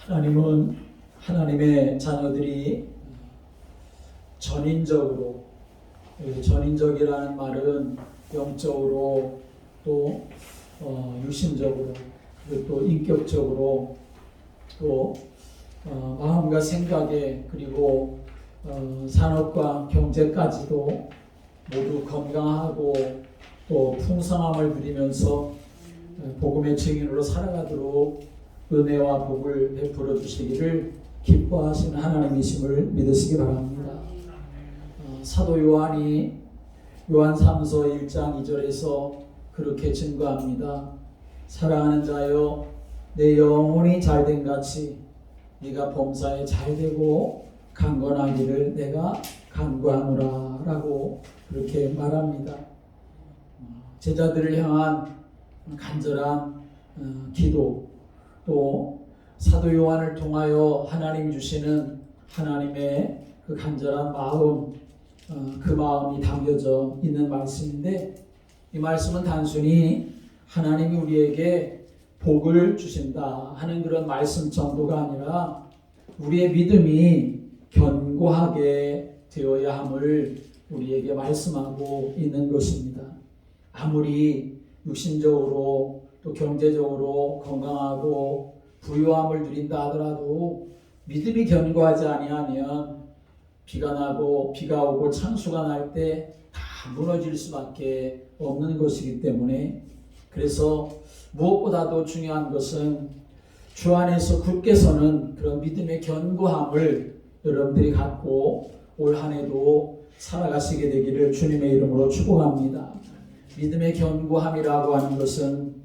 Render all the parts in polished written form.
하나님은 하나님의 자녀들이 전인적이라는 말은 영적으로 또 유심적으로 그리고 또 인격적으로 또 마음과 생각에 그리고 산업과 경제까지도 모두 건강하고 또 풍성함을 누리면서 복음의 증인으로 살아가도록 은혜와 복을 베풀어 주시기를 기뻐하시는 하나님이심을 믿으시기 바랍니다. 사도 요한이 요한삼서 1장 2절에서 그렇게 증거합니다. 사랑하는 자여, 내 영혼이 잘된 같이 네가 범사에 잘되고 강건하기를 내가 간구하노라 라고 그렇게 말합니다. 제자들을 향한 간절한 기도, 또 사도 요한을 통하여 하나님 주시는 하나님의 그 간절한 마음, 그 마음이 담겨져 있는 말씀인데, 이 말씀은 단순히 하나님이 우리에게 복을 주신다 하는 그런 말씀 정도가 아니라 우리의 믿음이 견고하게 되어야 함을 우리에게 말씀하고 있는 것입니다. 아무리 육신적으로 또 경제적으로 건강하고 부유함을 누린다 하더라도 믿음이 견고하지 아니하면 비가 나고 비가 오고 창수가 날 때 다 무너질 수밖에 없는 것이기 때문에, 그래서 무엇보다도 중요한 것은 주 안에서 굳게 서는 그런 믿음의 견고함을 여러분들이 갖고 올 한 해도 살아가시게 되기를 주님의 이름으로 축복합니다. 믿음의 견고함이라고 하는 것은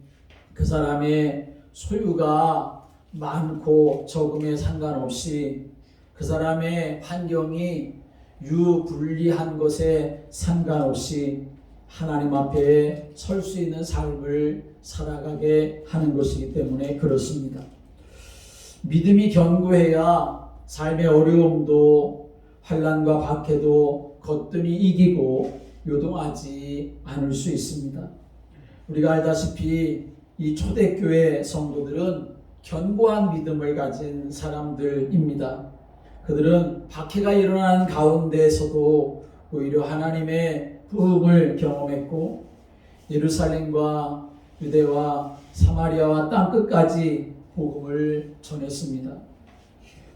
그 사람의 소유가 많고 적음에 상관없이, 그 사람의 환경이 유불리한 것에 상관없이 하나님 앞에 설 수 있는 삶을 살아가게 하는 것이기 때문에 그렇습니다. 믿음이 견고해야 삶의 어려움도 환난과 박해도 거뜬히 이기고 요동하지 않을 수 있습니다. 우리가 알다시피 이 초대교회 성도들은 견고한 믿음을 가진 사람들입니다. 그들은 박해가 일어나는 가운데에서도 오히려 하나님의 부흥을 경험했고, 예루살렘과 유대와 사마리아와 땅끝까지 복음을 전했습니다.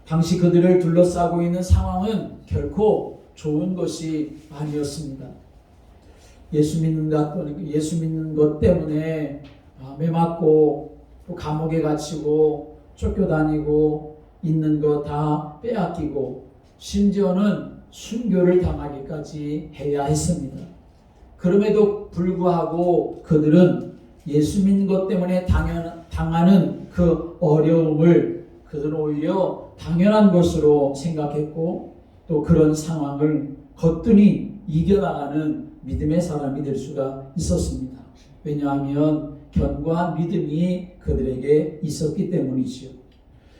당시 그들을 둘러싸고 있는 상황은 결코 좋은 것이 아니었습니다. 예수 믿는 것 때문에 매맞고 또 감옥에 갇히고 쫓겨다니고 있는 거 다 빼앗기고 심지어는 순교를 당하기까지 해야 했습니다. 그럼에도 불구하고 그들은 예수 믿는 것 때문에 당하는 그 어려움을 그들은 오히려 당연한 것으로 생각했고, 또 그런 상황을 거뜬히 이겨나가는 믿음의 사람이 될 수가 있었습니다. 왜냐하면 견고한 믿음이 그들에게 있었기 때문이지요.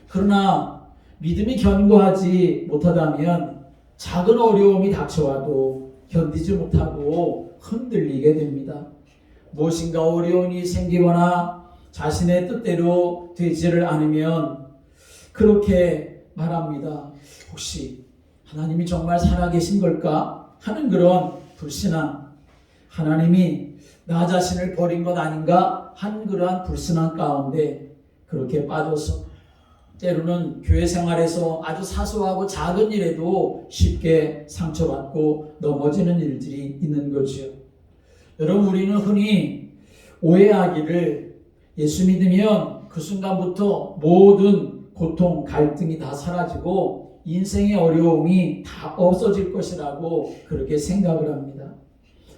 그러나 믿음이 견고하지 못하다면 작은 어려움이 닥쳐와도 견디지 못하고 흔들리게 됩니다. 무엇인가 어려움이 생기거나 자신의 뜻대로 되지를 않으면 그렇게 말합니다. 혹시 하나님이 정말 살아계신 걸까 하는 그런 불신앙, 하나님이 나 자신을 버린 것 아닌가 한 그러한 불신앙 가운데 그렇게 빠져서 때로는 교회 생활에서 아주 사소하고 작은 일에도 쉽게 상처받고 넘어지는 일들이 있는 거죠. 여러분, 우리는 흔히 오해하기를 예수 믿으면 그 순간부터 모든 고통, 갈등이 다 사라지고 인생의 어려움이 다 없어질 것이라고 그렇게 생각을 합니다.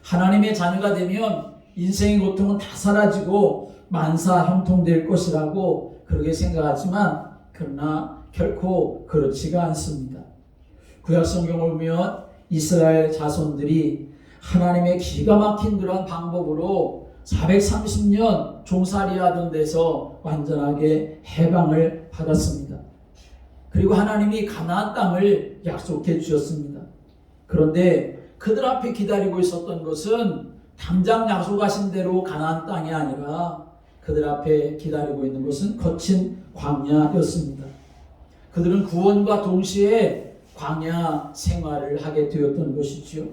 하나님의 자녀가 되면 인생의 고통은 다 사라지고 만사 형통될 것이라고 그렇게 생각하지만, 그러나 결코 그렇지가 않습니다. 구약 성경을 보면 이스라엘 자손들이 하나님의 기가 막힌 그런 방법으로 430년 종살이하던 데서 완전하게 해방을 받았습니다. 그리고 하나님이 가나안 땅을 약속해 주셨습니다. 그런데 그들 앞에 기다리고 있었던 것은 당장 약속하신 대로 가나안 땅이 아니라 그들 앞에 기다리고 있는 것은 거친 광야였습니다. 그들은 구원과 동시에 광야 생활을 하게 되었던 것이지요.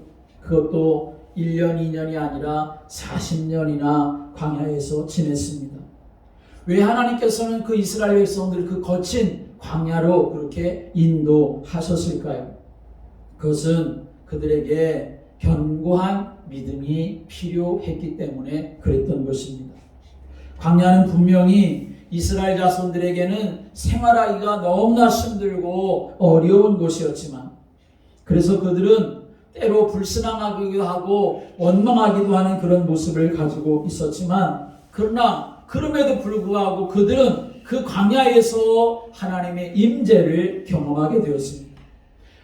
그것도 1년, 2년이 아니라 40년이나 광야에서 지냈습니다. 왜 하나님께서는 그 이스라엘 백성들을 그 거친 광야로 그렇게 인도하셨을까요? 그것은 그들에게 견고한 믿음이 필요했기 때문에 그랬던 것입니다. 광야는 분명히 이스라엘 자손들에게는 생활하기가 너무나 힘들고 어려운 곳이었지만, 그래서 그들은 때로 불순항하기도 하고 원망하기도 하는 그런 모습을 가지고 있었지만, 그러나 그럼에도 불구하고 그들은 그 광야에서 하나님의 임재를 경험하게 되었습니다.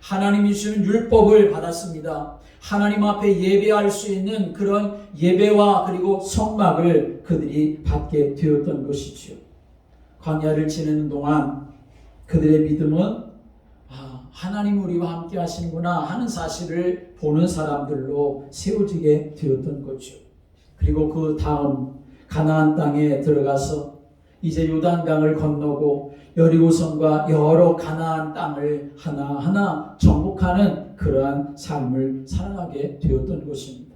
하나님이 주시는 율법을 받았습니다. 하나님 앞에 예배할 수 있는 그런 예배와 그리고 성막을 그들이 받게 되었던 것이지요. 광야를 지내는 동안 그들의 믿음은 하나님 우리와 함께 하시는구나 하는 사실을 보는 사람들로 세워지게 되었던 거죠. 그리고 그 다음 가나안 땅에 들어가서 이제 요단강을 건너고 여리고성과 여러 가나안 땅을 하나하나 정복하는 그러한 삶을 살아가게 되었던 것입니다.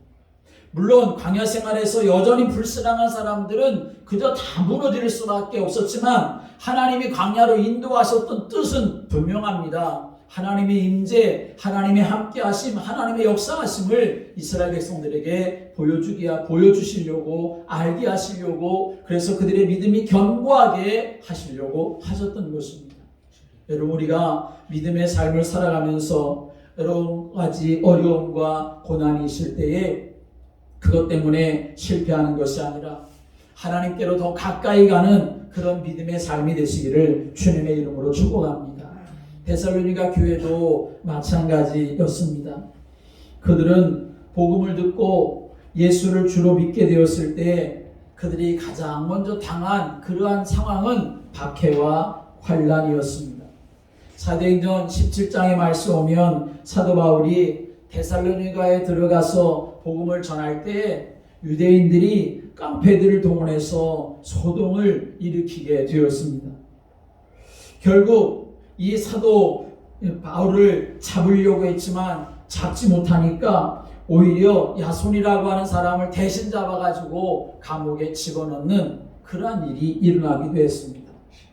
물론 광야 생활에서 여전히 불순항한 사람들은 그저 다 무너질 수밖에 없었지만, 하나님이 광야로 인도하셨던 뜻은 분명합니다. 하나님의 임재, 하나님의 함께하심, 하나님의 역사하심을 이스라엘 백성들에게 보여주시려고, 알게 하시려고, 그래서 그들의 믿음이 견고하게 하시려고 하셨던 것입니다. 여러분, 우리가 믿음의 삶을 살아가면서 여러 가지 어려움과 고난이 있을 때에 그것 때문에 실패하는 것이 아니라 하나님께로 더 가까이 가는 그런 믿음의 삶이 되시기를 주님의 이름으로 축복합니다. 데살로니가 교회도 마찬가지였습니다. 그들은 복음을 듣고 예수를 주로 믿게 되었을 때 그들이 가장 먼저 당한 그러한 상황은 박해와 환란이었습니다. 사도행전 17장의 말씀 오면 사도 바울이 데살로니가에 들어가서 복음을 전할 때 유대인들이 깡패들을 동원해서 소동을 일으키게 되었습니다. 결국 이 사도 바울을 잡으려고 했지만 잡지 못하니까 오히려 야손이라고 하는 사람을 대신 잡아가지고 감옥에 집어넣는 그러한 일이 일어나기도 했습니다.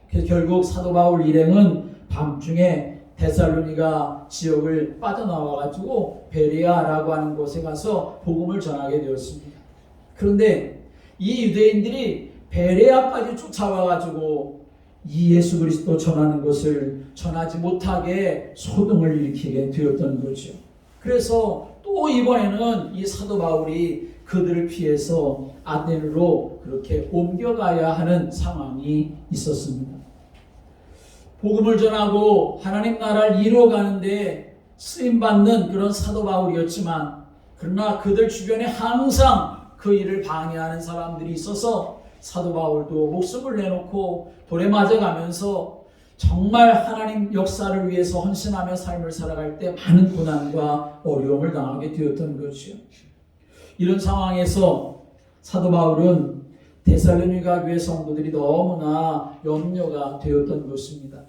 그래서 결국 사도 바울 일행은 밤중에 데살로니가 지역을 빠져나와가지고 베레아라고 하는 곳에 가서 복음을 전하게 되었습니다. 그런데 이 유대인들이 베레아까지 쫓아와가지고 이 예수 그리스도 전하는 것을 전하지 못하게 소동을 일으키게 되었던 거죠. 그래서 또 이번에는 이 사도 바울이 그들을 피해서 아테네로 그렇게 옮겨가야 하는 상황이 있었습니다. 복음을 전하고 하나님 나라를 이루어가는데 쓰임받는 그런 사도 바울이었지만, 그러나 그들 주변에 항상 그 일을 방해하는 사람들이 있어서 사도 바울도 목숨을 내놓고 돌에 맞아가면서 정말 하나님 역사를 위해서 헌신하며 삶을 살아갈 때 많은 고난과 어려움을 당하게 되었던 거죠. 이런 상황에서 사도 바울은 데살로니가 교회 성도들이 너무나 염려가 되었던 것입니다.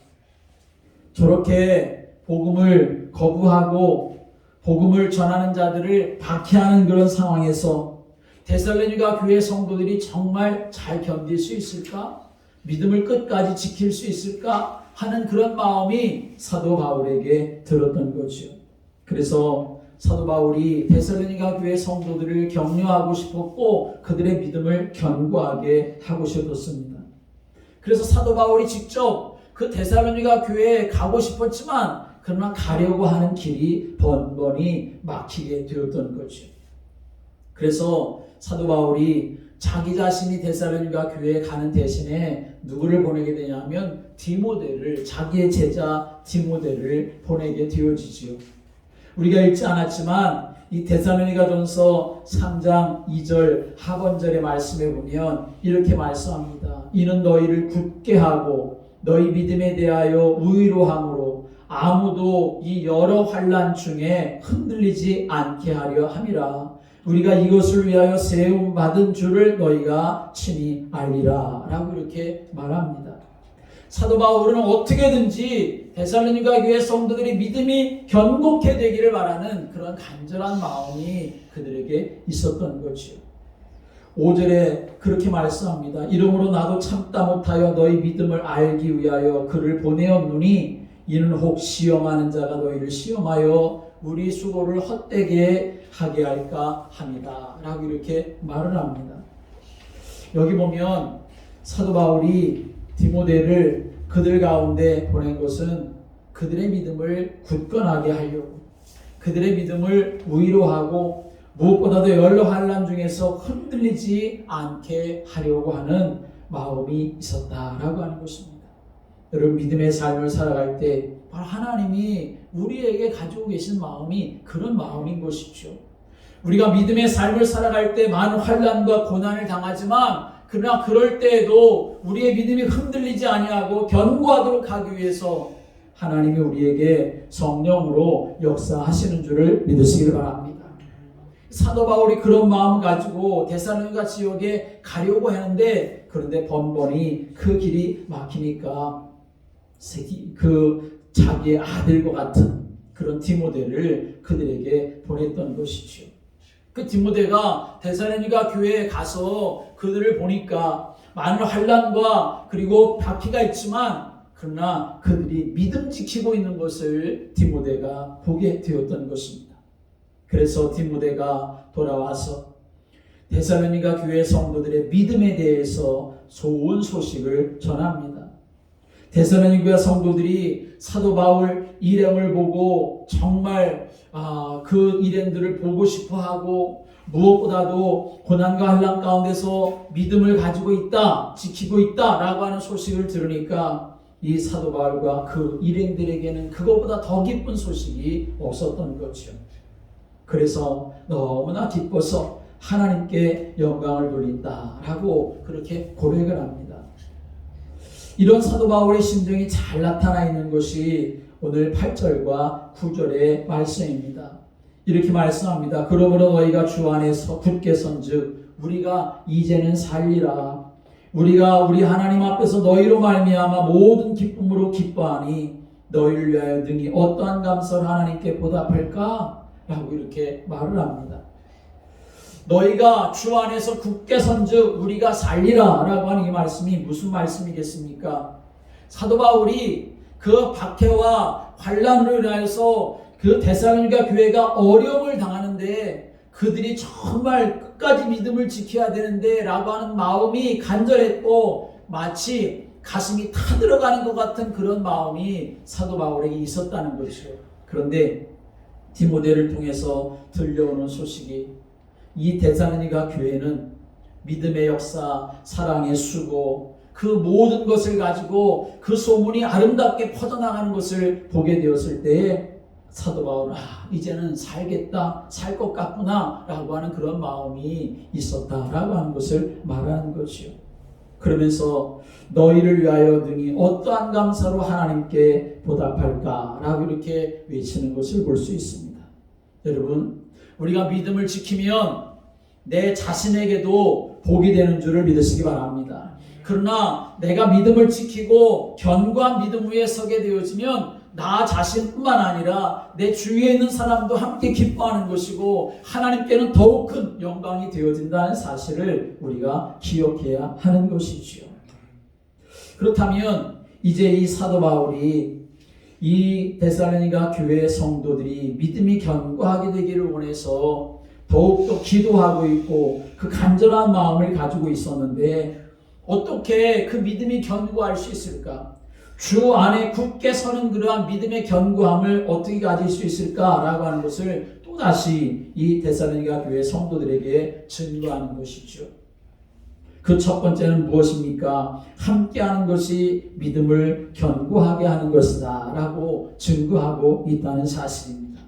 저렇게 복음을 거부하고 복음을 전하는 자들을 박해하는 그런 상황에서 데살로니가 교회 성도들이 정말 잘 견딜 수 있을까? 믿음을 끝까지 지킬 수 있을까? 하는 그런 마음이 사도 바울에게 들었던 거죠. 그래서 사도 바울이 데살로니가 교회 성도들을 격려하고 싶었고 그들의 믿음을 견고하게 하고 싶었습니다. 그래서 사도 바울이 직접 그 데살로니가 교회에 가고 싶었지만 그러나 가려고 하는 길이 번번이 막히게 되었던 거죠. 그래서 사도 바울이 자기 자신이 데살로니가 교회에 가는 대신에 누구를 보내게 되냐면 디모데를, 자기의 제자 디모데를 보내게 되어지지요. 우리가 읽지 않았지만 이 데살로니가전서 3장 2절 하반절의 말씀에 보면 이렇게 말씀합니다. 이는 너희를 굳게 하고 너희 믿음에 대하여 우위로함으로 아무도 이 여러 환난 중에 흔들리지 않게 하려 함이라. 우리가 이것을 위하여 세움받은 줄을 너희가 친히 알리라 라고 이렇게 말합니다. 사도 바울은 어떻게든지 데살로니가 교회 성도들이 믿음이 견고케 되기를 바라는 그런 간절한 마음이 그들에게 있었던 거지요. 5절에 그렇게 말씀합니다. 이러므로 나도 참다 못하여 너희 믿음을 알기 위하여 그를 보내었노니 이는 혹 시험하는 자가 너희를 시험하여 우리 수고를 헛되게 하게 할까 합니다. 라고 이렇게 말을 합니다. 여기 보면 사도 바울이 디모데를 그들 가운데 보낸 것은 그들의 믿음을 굳건하게 하려고, 그들의 믿음을 위로하고 무엇보다도 여러 환난 중에서 흔들리지 않게 하려고 하는 마음이 있었다라고 하는 것입니다. 여러분, 믿음의 삶을 살아갈 때 바로 하나님이 우리에게 가지고 계신 마음이 그런 마음인 것이죠. 우리가 믿음의 삶을 살아갈 때 많은 환난과 고난을 당하지만 그러나 그럴 때에도 우리의 믿음이 흔들리지 아니하고 견고하도록 하기 위해서 하나님이 우리에게 성령으로 역사하시는 줄을 믿으시길 바랍니다. 사도 바울이 그런 마음을 가지고 데살로니가 지역에 가려고 하는데, 그런데 번번이 그 길이 막히니까 그 자기의 아들과 같은 그런 디모데를 그들에게 보냈던 것이죠. 그 디모데가 데살로니가 교회에 가서 그들을 보니까 많은 환난과 그리고 박해가 있지만 그러나 그들이 믿음 지키고 있는 것을 디모데가 보게 되었던 것입니다. 그래서 디모데가 돌아와서 데살로니가 교회 성도들의 믿음에 대해서 좋은 소식을 전합니다. 데살로니가 성도들이 사도 바울 일행을 보고 정말 그 일행들을 보고 싶어하고 무엇보다도 고난과 환난 가운데서 믿음을 가지고 있다, 지키고 있다라고 하는 소식을 들으니까 이 사도 바울과 그 일행들에게는 그것보다 더 기쁜 소식이 없었던 거죠. 그래서 너무나 기뻐서 하나님께 영광을 돌린다라고 그렇게 고백을 합니다. 이런 사도 바울의 심정이 잘 나타나 있는 것이 오늘 8절과 9절의 말씀입니다. 이렇게 말씀합니다. 그러므로 너희가 주 안에서 굳게 선즉 우리가 이제는 살리라. 우리가 우리 하나님 앞에서 너희로 말미암아 모든 기쁨으로 기뻐하니 너희를 위하여 능히 어떠한 감사를 하나님께 보답할까? 라고 이렇게 말을 합니다. 너희가 주 안에서 굳게 선즉 우리가 살리라 라고 하는 이 말씀이 무슨 말씀이겠습니까? 사도 바울이 그 박해와 환난을 인하여서 그 데살로니가 교회가 어려움을 당하는데 그들이 정말 끝까지 믿음을 지켜야 되는데 라고 하는 마음이 간절했고 마치 가슴이 타들어가는 것 같은 그런 마음이 사도 바울에게 있었다는 것이죠. 그런데 디모데를 통해서 들려오는 소식이 이 데살로니가 교회는 믿음의 역사, 사랑의 수고, 그 모든 것을 가지고 그 소문이 아름답게 퍼져나가는 것을 보게 되었을 때에 사도 바울은 이제는 살겠다, 살 것 같구나 라고 하는 그런 마음이 있었다라고 하는 것을 말하는 것이요. 그러면서 너희를 위하여 능히 어떠한 감사로 하나님께 보답할까 라고 이렇게 외치는 것을 볼 수 있습니다. 여러분, 우리가 믿음을 지키면 내 자신에게도 복이 되는 줄을 믿으시기 바랍니다. 그러나 내가 믿음을 지키고 견고한 믿음 위에 서게 되어지면 나 자신뿐만 아니라 내 주위에 있는 사람도 함께 기뻐하는 것이고 하나님께는 더욱 큰 영광이 되어진다는 사실을 우리가 기억해야 하는 것이지요. 그렇다면 이제 이 사도 바울이 이 데살로니가 교회 성도들이 믿음이 견고하게 되기를 원해서 더욱더 기도하고 있고 그 간절한 마음을 가지고 있었는데 어떻게 그 믿음이 견고할 수 있을까? 주 안에 굳게 서는 그러한 믿음의 견고함을 어떻게 가질 수 있을까라고 하는 것을 또다시 이 데살로니가 교회 성도들에게 증거하는 것이죠. 그 첫 번째는 무엇입니까? 함께하는 것이 믿음을 견고하게 하는 것이다 라고 증거하고 있다는 사실입니다.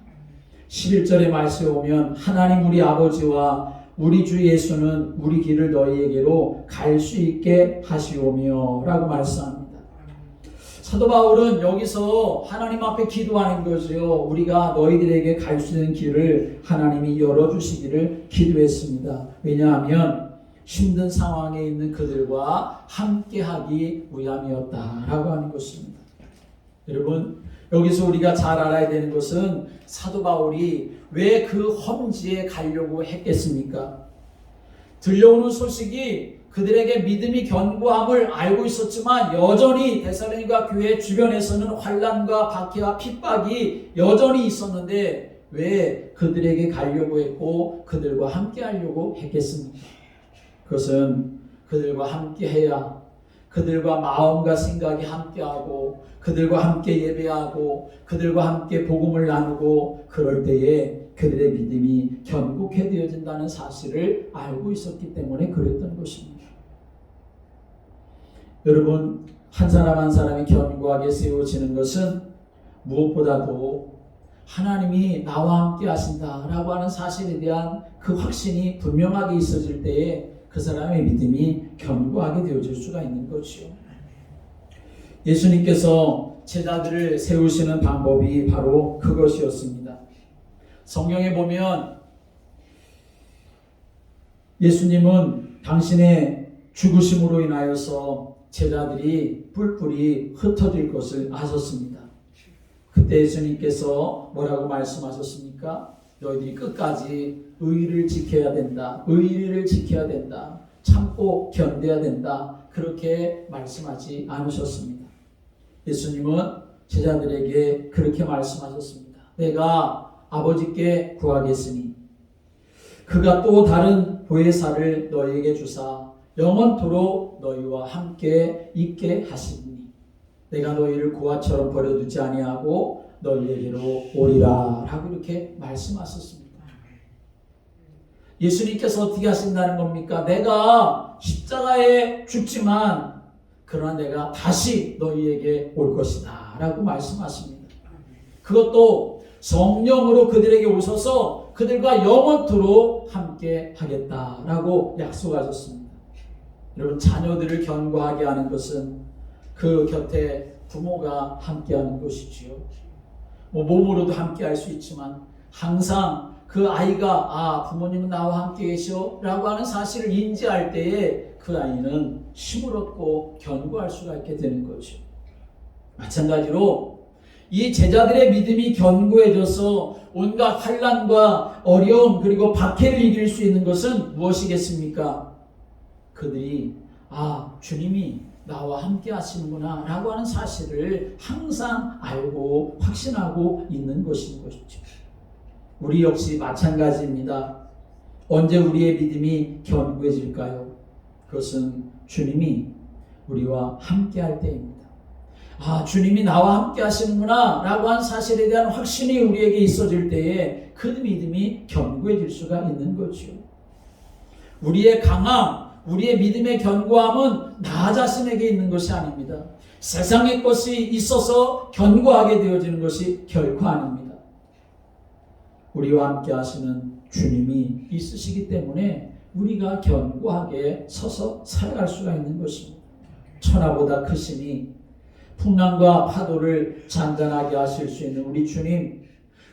11절의 말씀에 보면 하나님 우리 아버지와 우리 주 예수는 우리 길을 너희에게로 갈 수 있게 하시오며 라고 말씀합니다. 사도 바울은 여기서 하나님 앞에 기도하는 거죠. 우리가 너희들에게 갈 수 있는 길을 하나님이 열어주시기를 기도했습니다. 왜냐하면 힘든 상황에 있는 그들과 함께하기 위함이었다라고 하는 것입니다. 여러분, 여기서 우리가 잘 알아야 되는 것은 사도 바울이 왜 그 험지에 가려고 했겠습니까? 들려오는 소식이 그들에게 믿음이 견고함을 알고 있었지만 여전히 데살로니가 교회 주변에서는 환난과 박해와 핍박이 여전히 있었는데 왜 그들에게 가려고 했고 그들과 함께 하려고 했겠습니까? 그것은 그들과 함께 해야 그들과 마음과 생각이 함께하고 그들과 함께 예배하고 그들과 함께 복음을 나누고 그럴 때에 그들의 믿음이 견고해 되어진다는 사실을 알고 있었기 때문에 그랬던 것입니다. 여러분, 한 사람 한 사람이 견고하게 세워지는 것은 무엇보다도 하나님이 나와 함께 하신다라고 하는 사실에 대한 그 확신이 분명하게 있어질 때에 그 사람의 믿음이 견고하게 되어질 수가 있는 것이요. 예수님께서 제자들을 세우시는 방법이 바로 그것이었습니다. 성경에 보면 예수님은 당신의 죽으심으로 인하여서 제자들이 뿔뿔이 흩어질 것을 아셨습니다. 그때 예수님께서 뭐라고 말씀하셨습니까? 너희들이 끝까지 의의를 지켜야 된다. 의의를 지켜야 된다. 참고 견뎌야 된다. 그렇게 말씀하지 않으셨습니다. 예수님은 제자들에게 그렇게 말씀하셨습니다. 내가 아버지께 구하겠으니 그가 또 다른 보혜사를 너희에게 주사 영원토록 너희와 함께 있게 하시니 내가 너희를 고아처럼 버려두지 아니하고 너희에게로 오리라 라고 이렇게 말씀하셨습니다. 예수님께서 어떻게 하신다는 겁니까? 내가 십자가에 죽지만 그러나 내가 다시 너희에게 올 것이다 라고 말씀하십니다. 그것도 성령으로 그들에게 오셔서 그들과 영원토록 함께 하겠다라고 약속하셨습니다. 여러분, 자녀들을 견고하게 하는 것은 그 곁에 부모가 함께하는 것이지요. 몸으로도 함께할 수 있지만 항상 그 아이가 부모님은 나와 함께 계셔 라고 하는 사실을 인지할 때에 그 아이는 힘을 얻고 견고할 수가 있게 되는 거죠. 마찬가지로 이 제자들의 믿음이 견고해져서 온갖 환난과 어려움 그리고 박해를 이길 수 있는 것은 무엇이겠습니까? 그들이 주님이 나와 함께 하시는구나 라고 하는 사실을 항상 알고 확신하고 있는 것인 것이죠. 우리 역시 마찬가지입니다. 언제 우리의 믿음이 견고해질까요? 그것은 주님이 우리와 함께 할 때입니다. 주님이 나와 함께 하시는구나 라고 한 사실에 대한 확신이 우리에게 있어질 때에 그 믿음이 견고해질 수가 있는 거죠. 우리의 강함, 우리의 믿음의 견고함은 나 자신에게 있는 것이 아닙니다. 세상의 것이 있어서 견고하게 되어지는 것이 결코 아닙니다. 우리와 함께 하시는 주님이 있으시기 때문에 우리가 견고하게 서서 살아갈 수가 있는 것입니다. 천하보다 크시니 풍랑과 파도를 잔잔하게 하실 수 있는 우리 주님,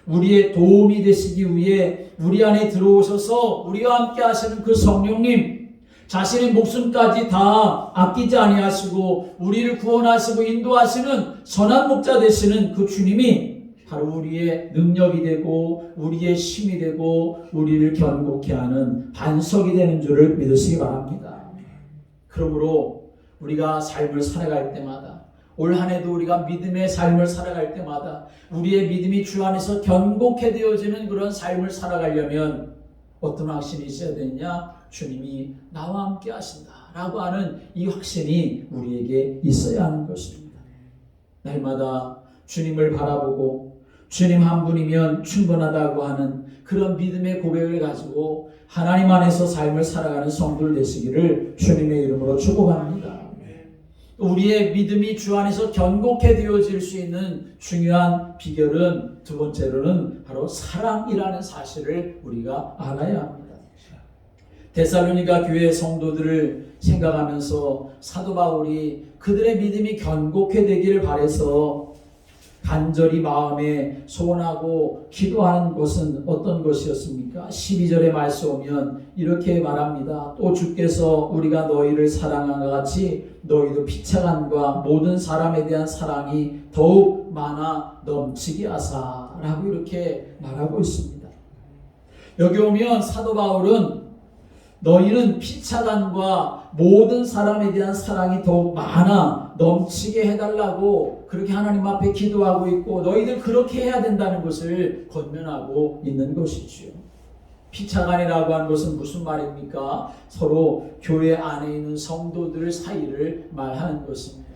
우리의 도움이 되시기 위해 우리 안에 들어오셔서 우리와 함께 하시는 그 성령님, 자신의 목숨까지 다 아끼지 아니하시고 우리를 구원하시고 인도하시는 선한 목자 되시는 그 주님이 바로 우리의 능력이 되고 우리의 힘이 되고 우리를 견고케 하는 반석이 되는 줄을 믿으시기 바랍니다. 그러므로 우리가 삶을 살아갈 때마다, 올 한 해도 우리가 믿음의 삶을 살아갈 때마다 우리의 믿음이 주 안에서 견고케 되어지는 그런 삶을 살아가려면 어떤 확신이 있어야 되느냐? 주님이 나와 함께 하신다 라고 하는 이 확신이 우리에게 있어야 하는 것입니다. 날마다 주님을 바라보고 주님 한 분이면 충분하다고 하는 그런 믿음의 고백을 가지고 하나님 안에서 삶을 살아가는 성도들 되시기를 주님의 이름으로 축복합니다. 우리의 믿음이 주 안에서 견고케 되어질 수 있는 중요한 비결은 두 번째로는 바로 사랑이라는 사실을 우리가 알아야 합니다. 데살로니가 교회 성도들을 생각하면서 사도 바울이 그들의 믿음이 견고케 되기를 바라서 간절히 마음에 소원하고 기도하는 것은 어떤 것이었습니까? 12절의 말씀 오면 이렇게 말합니다. 또 주께서 우리가 너희를 사랑한 것 같이 너희도 피차간과 모든 사람에 대한 사랑이 더욱 많아 넘치게 하사 라고 이렇게 말하고 있습니다. 여기 오면 사도 바울은 너희는 피차간과 모든 사람에 대한 사랑이 더욱 많아 넘치게 해달라고 그렇게 하나님 앞에 기도하고 있고 너희들 그렇게 해야 된다는 것을 권면하고 있는 것이지요. 피차간이라고 하는 것은 무슨 말입니까? 서로 교회 안에 있는 성도들 사이를 말하는 것입니다.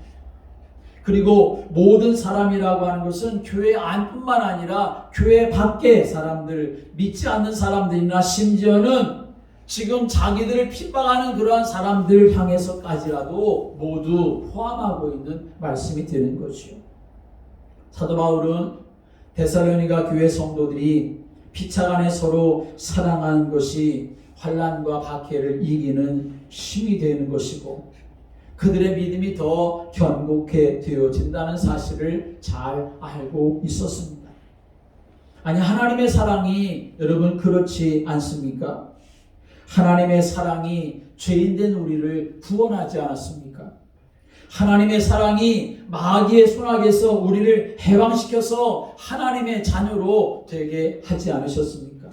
그리고 모든 사람이라고 하는 것은 교회 안뿐만 아니라 교회 밖의 사람들, 믿지 않는 사람들이나 심지어는 지금 자기들을 핍박하는 그러한 사람들을 향해서까지라도 모두 포함하고 있는 말씀이 되는 것이요. 사도 바울은 데살로니가 교회 성도들이 피차간에 서로 사랑하는 것이 환난과 박해를 이기는 힘이 되는 것이고 그들의 믿음이 더 견고케 되어진다는 사실을 잘 알고 있었습니다. 아니, 하나님의 사랑이 여러분 그렇지 않습니까? 하나님의 사랑이 죄인된 우리를 구원하지 않았습니까? 하나님의 사랑이 마귀의 손아귀에서 우리를 해방시켜서 하나님의 자녀로 되게 하지 않으셨습니까?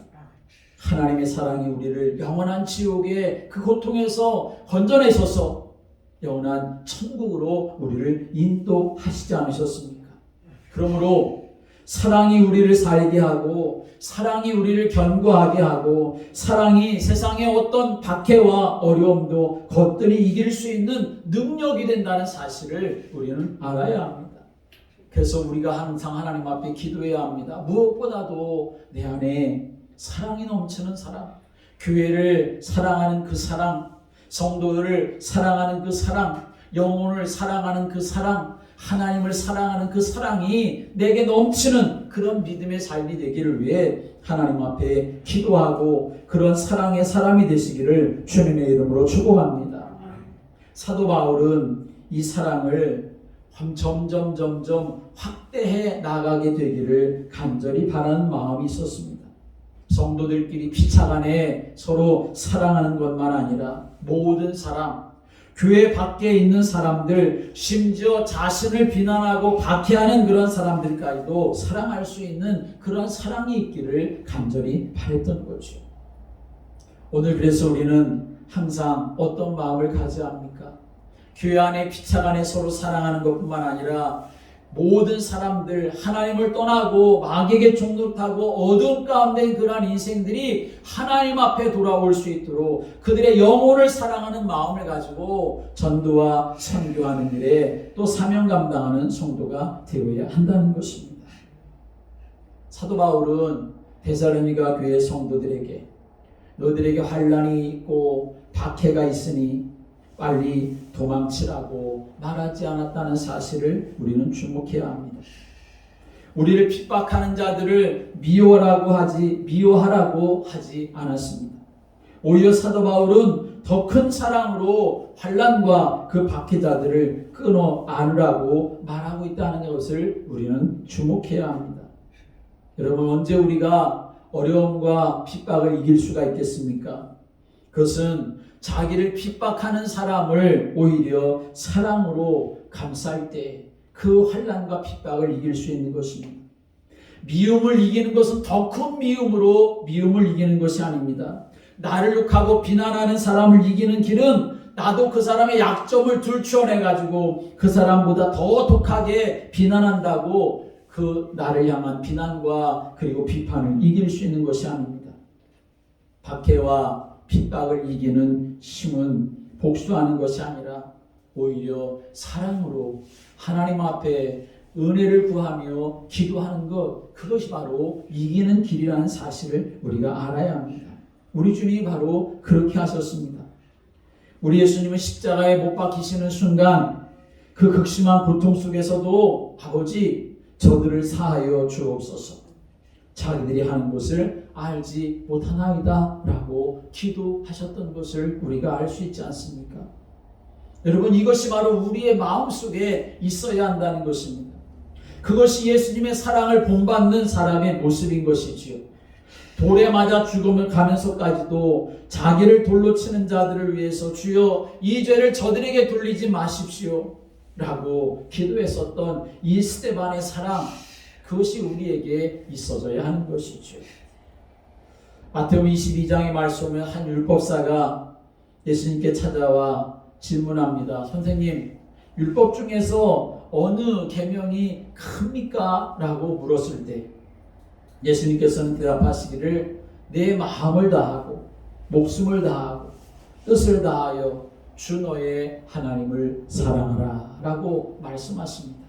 하나님의 사랑이 우리를 영원한 지옥의 그 고통에서 건져내셔서 영원한 천국으로 우리를 인도하시지 않으셨습니까? 그러므로 사랑이 우리를 살게 하고 사랑이 우리를 견고하게 하고 사랑이 세상의 어떤 박해와 어려움도 거뜬히 이길 수 있는 능력이 된다는 사실을 우리는 알아야 합니다. 그래서 우리가 항상 하나님 앞에 기도해야 합니다. 무엇보다도 내 안에 사랑이 넘치는 사랑, 교회를 사랑하는 그 사랑, 성도들을 사랑하는 그 사랑, 영혼을 사랑하는 그 사랑, 하나님을 사랑하는 그 사랑이 내게 넘치는 그런 믿음의 삶이 되기를 위해 하나님 앞에 기도하고 그런 사랑의 사람이 되시기를 주님의 이름으로 축복합니다. 사도 바울은 이 사랑을 점점 확대해 나가게 되기를 간절히 바라는 마음이 있었습니다. 성도들끼리 피차간에 서로 사랑하는 것만 아니라 모든 사람, 교회 밖에 있는 사람들, 심지어 자신을 비난하고 박해하는 그런 사람들까지도 사랑할 수 있는 그런 사랑이 있기를 간절히 바랬던 거죠. 오늘 그래서 우리는 항상 어떤 마음을 가져야 합니까? 교회 안에 피차간에 서로 사랑하는 것뿐만 아니라 모든 사람들, 하나님을 떠나고 마귀에게 종노릇하고 어두움 가운데 그러한 인생들이 하나님 앞에 돌아올 수 있도록 그들의 영혼을 사랑하는 마음을 가지고 전도와 선교하는 일에 또 사명 감당하는 성도가 되어야 한다는 것입니다. 사도 바울은 데살로니가 교회 성도들에게 너희들에게 환난이 있고 박해가 있으니 빨리 도망치라고 말하지 않았다는 사실을 우리는 주목해야 합니다. 우리를 핍박하는 자들을 미워하라고 하지 않았습니다. 오히려 사도 바울은 더 큰 사랑으로 환난과 그 박해자들을 끊어 안으라고 말하고 있다는 것을 우리는 주목해야 합니다. 여러분, 언제 우리가 어려움과 핍박을 이길 수가 있겠습니까? 그것은 자기를 핍박하는 사람을 오히려 사랑으로 감쌀 때 그 환난과 핍박을 이길 수 있는 것입니다. 미움을 이기는 것은 더 큰 미움으로 미움을 이기는 것이 아닙니다. 나를 욕하고 비난하는 사람을 이기는 길은 나도 그 사람의 약점을 들추어내가지고 그 사람보다 더 독하게 비난한다고 그 나를 향한 비난과 그리고 비판을 이길 수 있는 것이 아닙니다. 박해와 핍박을 이기는 힘은 복수하는 것이 아니라 오히려 사랑으로 하나님 앞에 은혜를 구하며 기도하는 것, 그것이 바로 이기는 길이라는 사실을 우리가 알아야 합니다. 우리 주님이 바로 그렇게 하셨습니다. 우리 예수님은 십자가에 못 박히시는 순간 그 극심한 고통 속에서도 아버지 저들을 사하여 주옵소서, 자기들이 하는 것을 알지 못하나이다 라고 기도하셨던 것을 우리가 알 수 있지 않습니까? 여러분, 이것이 바로 우리의 마음속에 있어야 한다는 것입니다. 그것이 예수님의 사랑을 본받는 사람의 모습인 것이지요. 돌에 맞아 죽음을 가면서까지도 자기를 돌로 치는 자들을 위해서 주여 이 죄를 저들에게 돌리지 마십시오 라고 기도했었던 이 스데반의 사랑, 그것이 우리에게 있어져야 하는 것이죠. 마태복음 22장의 말씀에 한 율법사가 예수님께 찾아와 질문합니다. 선생님, 율법 중에서 어느 계명이 큽니까? 라고 물었을 때 예수님께서는 대답하시기를 내 마음을 다하고 목숨을 다하고 뜻을 다하여 주 너의 하나님을 사랑하라 라고 말씀하십니다.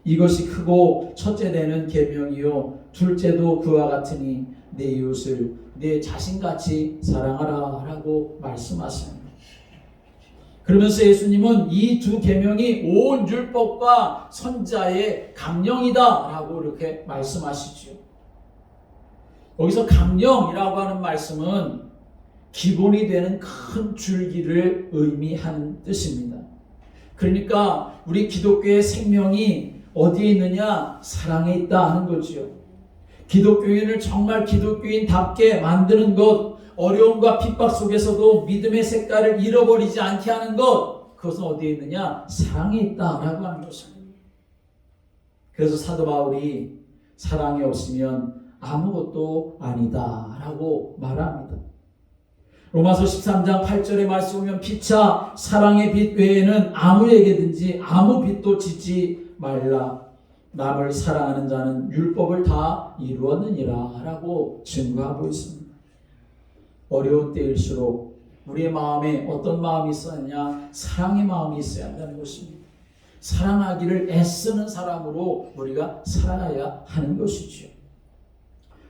이것이 크고 첫째 되는 계명이요 둘째도 그와 같으니 내 이웃을 내 자신같이 사랑하라 라고 말씀하십니다. 그러면서 예수님은 이 두 계명이 온 율법과 선지자의 강령이다 라고 이렇게 말씀하시죠. 여기서 강령이라고 하는 말씀은 기본이 되는 큰 줄기를 의미하는 뜻입니다. 그러니까 우리 기독교의 생명이 어디에 있느냐? 사랑에 있다 하는 거지요. 기독교인을 정말 기독교인답게 만드는 것, 어려움과 핍박 속에서도 믿음의 색깔을 잃어버리지 않게 하는 것, 그것은 어디에 있느냐? 사랑에 있다라고 하는 것입니다. 그래서 사도 바울이 사랑이 없으면 아무것도 아니다라고 말합니다. 로마서 13장 8절의 말씀 보면 피차 사랑의 빛 외에는 아무에게든지 아무 빛도 짓지 말라. 남을 사랑하는 자는 율법을 다 이루었느니라 라고 증거하고 있습니다. 어려운 때일수록 우리의 마음에 어떤 마음이 있어야 하느냐? 사랑의 마음이 있어야 한다는 것입니다. 사랑하기를 애쓰는 사람으로 우리가 살아야 하는 것이죠.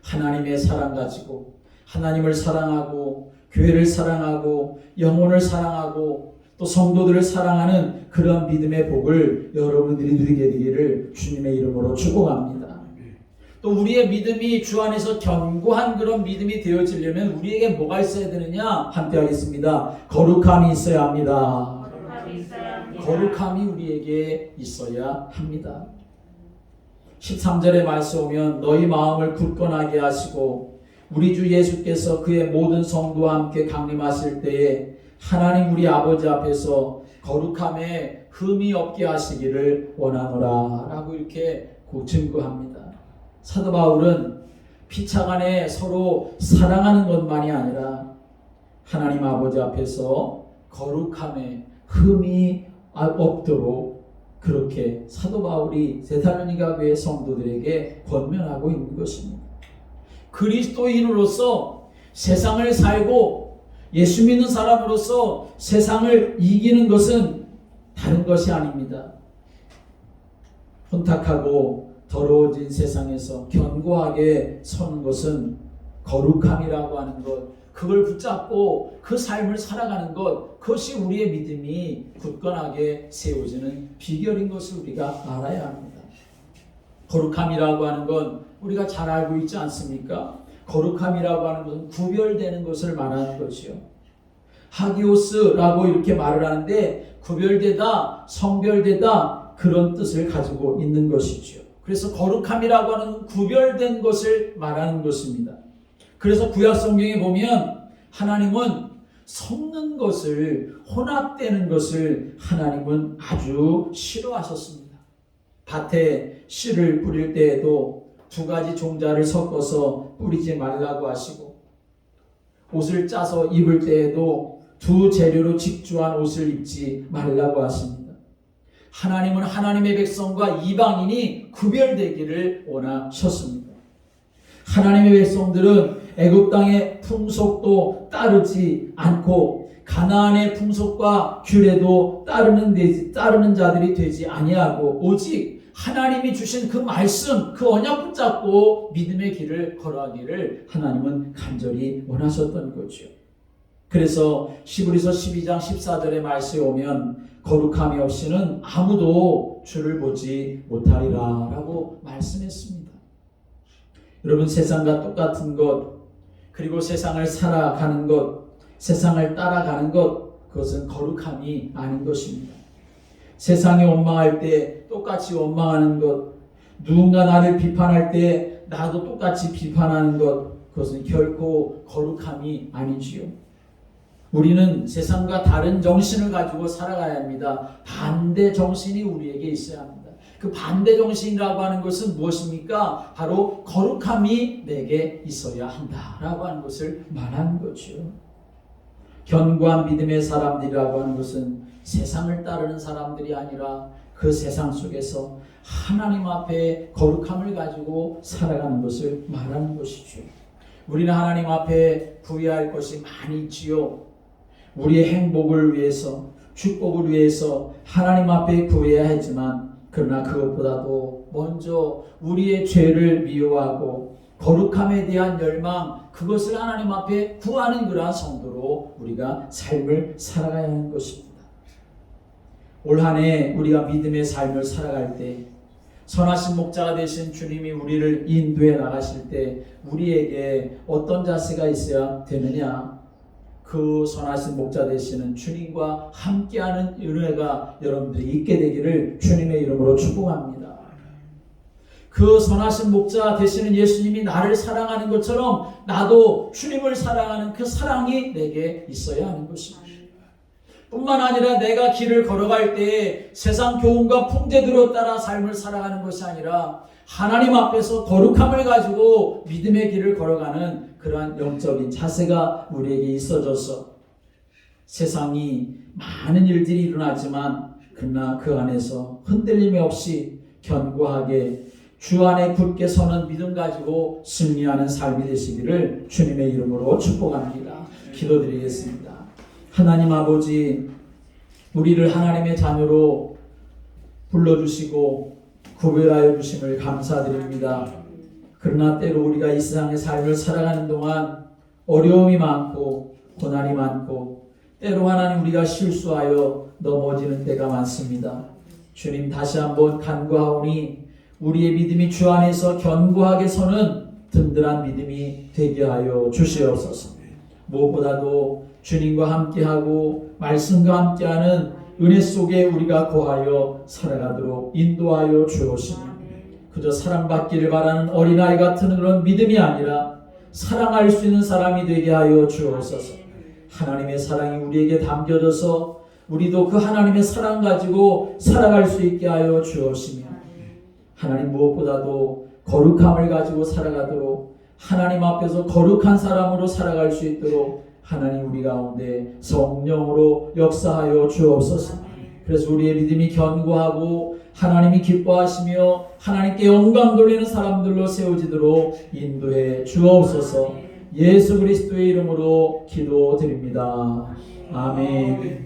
하나님의 사랑 가지고 하나님을 사랑하고 교회를 사랑하고 영혼을 사랑하고 또 성도들을 사랑하는 그런 믿음의 복을 여러분들이 누리게 되기를 주님의 이름으로 축복합니다. 또 우리의 믿음이 주 안에서 견고한 그런 믿음이 되어지려면 우리에게 뭐가 있어야 되느냐? 함께 하겠습니다. 거룩함이 있어야 합니다. 거룩함이 우리에게 있어야 합니다. 13절의 말씀 오면 너희 마음을 굳건하게 하시고 우리 주 예수께서 그의 모든 성도와 함께 강림하실 때에 하나님 우리 아버지 앞에서 거룩함에 흠이 없게 하시기를 원하노라 라고 이렇게 증거합니다. 사도 바울은 피차간에 서로 사랑하는 것만이 아니라 하나님 아버지 앞에서 거룩함에 흠이 없도록 그렇게 사도 바울이 데살로니가 교회 성도들에게 권면하고 있는 것입니다. 그리스도인으로서 세상을 살고 예수 믿는 사람으로서 세상을 이기는 것은 다른 것이 아닙니다. 혼탁하고 더러워진 세상에서 견고하게 서는 것은 거룩함이라고 하는 것, 그걸 붙잡고 그 삶을 살아가는 것, 그것이 우리의 믿음이 굳건하게 세워지는 비결인 것을 우리가 알아야 합니다. 거룩함이라고 하는 건 우리가 잘 알고 있지 않습니까? 거룩함이라고 하는 것은 구별되는 것을 말하는 것이요. 하기오스라고 이렇게 말을 하는데 구별되다, 성별되다 그런 뜻을 가지고 있는 것이죠. 그래서 거룩함이라고 하는 구별된 것을 말하는 것입니다. 그래서 구약 성경에 보면 하나님은 섞는 것을, 혼합되는 것을 하나님은 아주 싫어하셨습니다. 밭에 씨를 뿌릴 때에도 두 가지 종자를 섞어서 뿌리지 말라고 하시고, 옷을 짜서 입을 때에도 두 재료로 직주한 옷을 입지 말라고 하십니다. 하나님은 하나님의 백성과 이방인이 구별되기를 원하셨습니다. 하나님의 백성들은 애굽 땅의 풍속도 따르지 않고 가나안의 풍속과 규례도 따르는 자들이 되지 아니하고 오직 하나님이 주신 그 말씀, 그 언약 붙잡고 믿음의 길을 걸어가기를 하나님은 간절히 원하셨던 거죠. 그래서 히브리서 12장 14절의 말씀에 오면 거룩함이 없이는 아무도 주를 보지 못하리라 라고 말씀했습니다. 여러분, 세상과 똑같은 것, 그리고 세상을 살아가는 것, 세상을 따라가는 것, 그것은 거룩함이 아닌 것입니다. 세상이 원망할 때 똑같이 원망하는 것, 누군가 나를 비판할 때 나도 똑같이 비판하는 그것은 결코 거룩함이 아니지요. 우리는 세상과 다른 정신을 가지고 살아가야 합니다. 반대 정신이 우리에게 있어야 합니다. 그 반대 정신이라고 하는 것은 무엇입니까? 바로 거룩함이 내게 있어야 한다라고 하는 것을 말하는 거죠. 견고한 믿음의 사람들이라고 하는 것은 세상을 따르는 사람들이 아니라 그 세상 속에서 하나님 앞에 거룩함을 가지고 살아가는 것을 말하는 것이죠. 우리는 하나님 앞에 구해야 할 것이 많이 있지요. 우리의 행복을 위해서, 축복을 위해서 하나님 앞에 구해야 하지만, 그러나 그것보다도 먼저 우리의 죄를 미워하고 거룩함에 대한 열망, 그것을 하나님 앞에 구하는 그러한 성도로 우리가 삶을 살아가야 하는 것입니다. 올 한 해 우리가 믿음의 삶을 살아갈 때, 선하신 목자가 되신 주님이 우리를 인도해 나가실 때 우리에게 어떤 자세가 있어야 되느냐? 그 선하신 목자 되시는 주님과 함께하는 은혜가 여러분들이 있게 되기를 주님의 이름으로 축복합니다. 그 선하신 목자 되시는 예수님이 나를 사랑하는 것처럼 나도 주님을 사랑하는 그 사랑이 내게 있어야 하는 것입니다. 뿐만 아니라 내가 길을 걸어갈 때 세상 교훈과 풍제대로 따라 삶을 살아가는 것이 아니라 하나님 앞에서 거룩함을 가지고 믿음의 길을 걸어가는 그러한 영적인 자세가 우리에게 있어져서 세상이 많은 일들이 일어나지만 그러나 그 안에서 흔들림이 없이 견고하게 주 안에 굳게 서는 믿음 가지고 승리하는 삶이 되시기를 주님의 이름으로 축복합니다. 기도드리겠습니다. 하나님 아버지, 우리를 하나님의 자녀로 불러주시고 구별하여 주심을 감사드립니다. 그러나 때로 우리가 이 세상의 삶을 살아가는 동안 어려움이 많고 고난이 많고 때로 하나님 우리가 실수하여 넘어지는 때가 많습니다. 주님, 다시 한번 간구하오니 우리의 믿음이 주 안에서 견고하게 서는 든든한 믿음이 되게 하여 주시옵소서. 무엇보다도 주님과 함께하고 말씀과 함께하는 은혜 속에 우리가 거하여 살아가도록 인도하여 주옵시며, 그저 사랑받기를 바라는 어린아이 같은 그런 믿음이 아니라 사랑할 수 있는 사람이 되게 하여 주옵소서. 하나님의 사랑이 우리에게 담겨져서 우리도 그 하나님의 사랑 가지고 살아갈 수 있게 하여 주옵시며, 하나님 무엇보다도 거룩함을 가지고 살아가도록 하나님 앞에서 거룩한 사람으로 살아갈 수 있도록 하나님 우리 가운데 성령으로 역사하여 주옵소서. 그래서 우리의 믿음이 견고하고 하나님이 기뻐하시며 하나님께 영광 돌리는 사람들로 세워지도록 인도해 주옵소서. 예수 그리스도의 이름으로 기도드립니다. 아멘.